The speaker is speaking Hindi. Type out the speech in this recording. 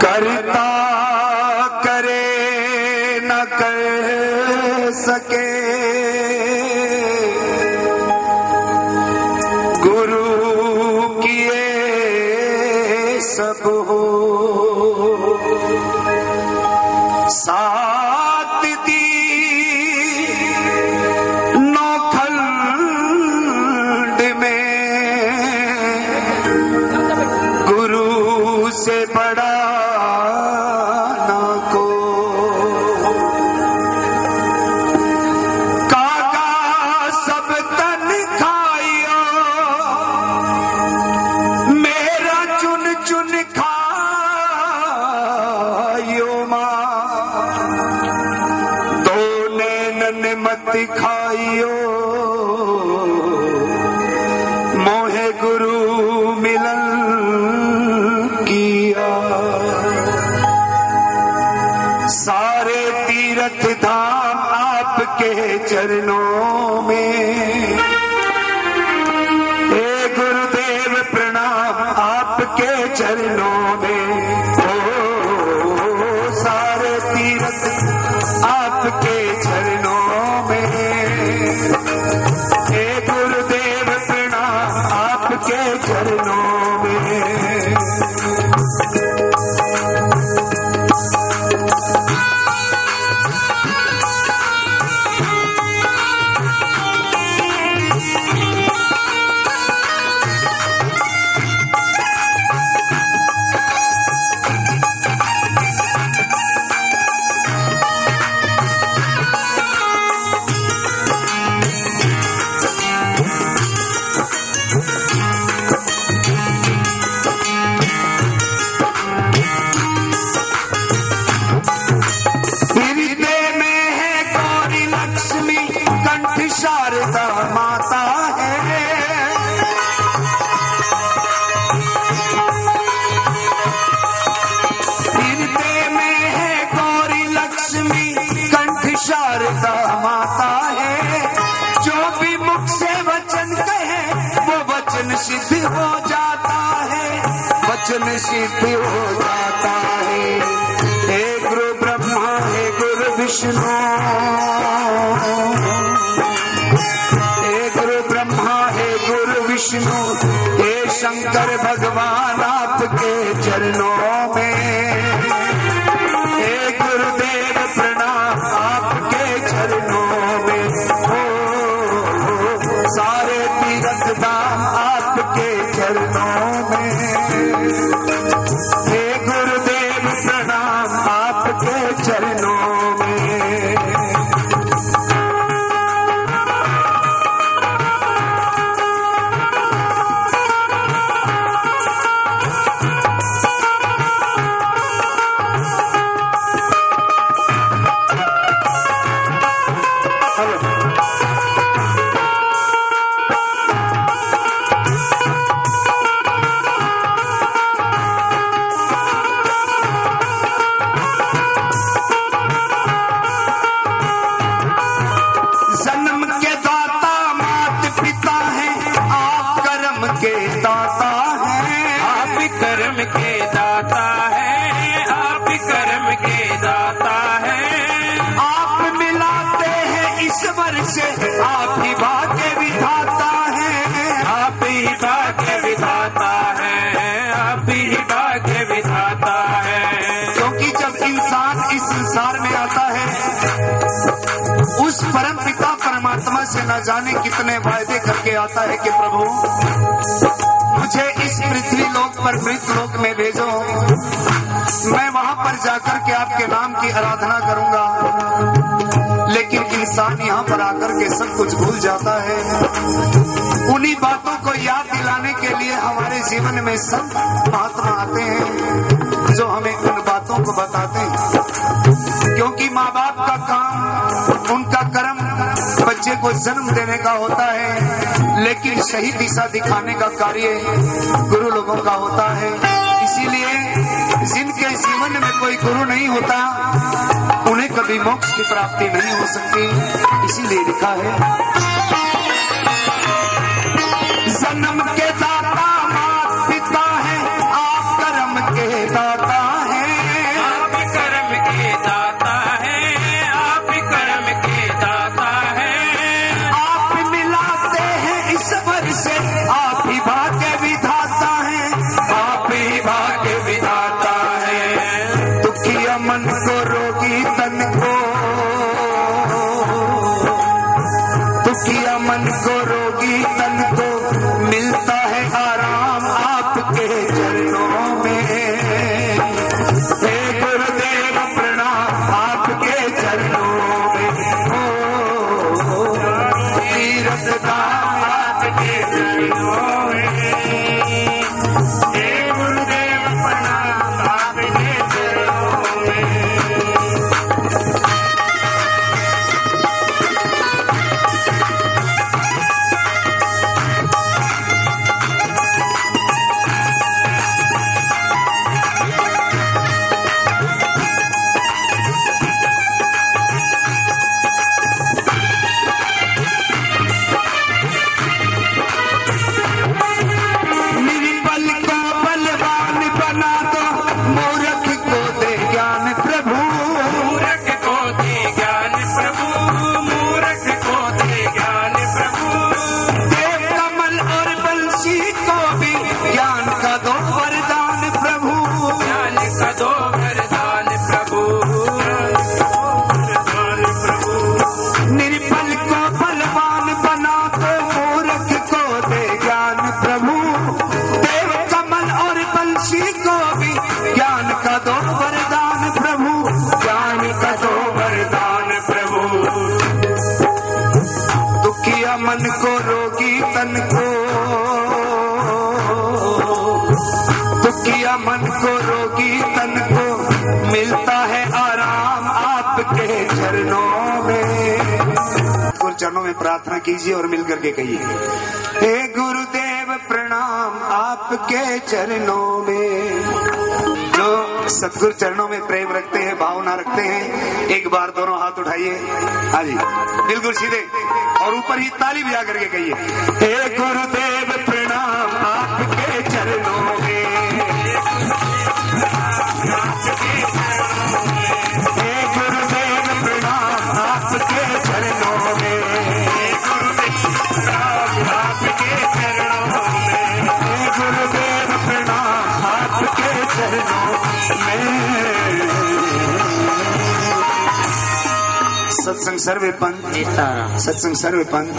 करता करे न कर सके, गुरु किए सब हो। सात दी नौखंड में गुरु से बड़ा दिखाइयो मोहे गुरु मिलन किया। सारे तीर्थ धाम आपके चरणों में, हे गुरुदेव प्रणाम आपके चरणों में। ओ सारे तीर्थ आपके चरणों में, हे गुरुदेव प्रणाम आपके चरणों में। शारदा माता है, हृदय में है गौरी लक्ष्मी कंठ शारदा माता है। जो भी मुख से वचन कहे वो वचन सिद्ध हो जाता है, वचन सिद्ध हो जाता है। हे गुरु ब्रह्मा हे गुरु विष्णु, विष्णु हे शंकर भगवान आपके चरणों में, हे गुरुदेव प्रणाम आपके चरणों में। हो सारे तीर्थ धाम आपके चरणों में, हे गुरुदेव प्रणाम आपके चरणों में। आप ही भाग्य विधाता है, आप ही भाग्य विधाता है, आप ही भाग्य विधाता है। क्योंकि जब इंसान इस संसार में आता है उस परम पिता परमात्मा से न जाने कितने वायदे करके आता है कि प्रभु मुझे इस पृथ्वी लोक पर मृत लोक में भेजो, मैं वहां पर जाकर के आपके नाम की आराधना करूंगा। लेकिन इंसान यहाँ पर आकर के सब कुछ भूल जाता है। उन्हीं बातों को याद दिलाने के लिए हमारे जीवन में संत महात्मा आते हैं जो हमें उन बातों को बताते हैं। क्योंकि माँ बाप का काम, उनका कर्म बच्चे को जन्म देने का होता है, लेकिन सही दिशा दिखाने का कार्य गुरु लोगों का होता है। इसीलिए जिनके जीवन में कोई गुरु नहीं होता उन्हें कभी मोक्ष की प्राप्ति नहीं हो सकती। इसीलिए लिखा है जन्म के दाता माता पिता है, आप कर्म के दाता हैं। मूर्ख को दे ज्ञान प्रभु, मूर्ख को दे ज्ञान प्रभु, मूर्ख को दे ज्ञान प्रभु। देव कमल और बंसी को भी ज्ञान का दो वरदान प्रभु, ज्ञान का दो वरदान प्रभु, वरदान प्रभु। निर्बल को बलवान बना दो, मूर्ख को दे ज्ञान प्रभु। देव कमल और बंसी को भी ज्ञान का दो वरदान प्रभु, ज्ञान का दो वरदान प्रभु। दुखिया मन को रोगी तन को, दुखिया मन को रोगी तन को मिलता है आराम आपके चरणों में। गुरु चरणों में प्रार्थना कीजिए और मिलकर के कहिए, हे गुरुदेव प्रणाम आपके चरणों में। जो सतगुरु चरणों में प्रेम रखते हैं, भावना रखते हैं, एक बार दोनों हाथ उठाइए। हाँ जी, बिल्कुल सीधे और ऊपर ही ताली बजा करके कहिए, हे गुरुदेव प्रणाम आपके चरणों में। हे गुरुदेव प्रणाम आपके चरणों में, आपके चरणों में, हे गुरुदेव प्रणाम आपके चरणों में। सत्संग सर्वे पंथ, सत्संग सर्वे पंथ।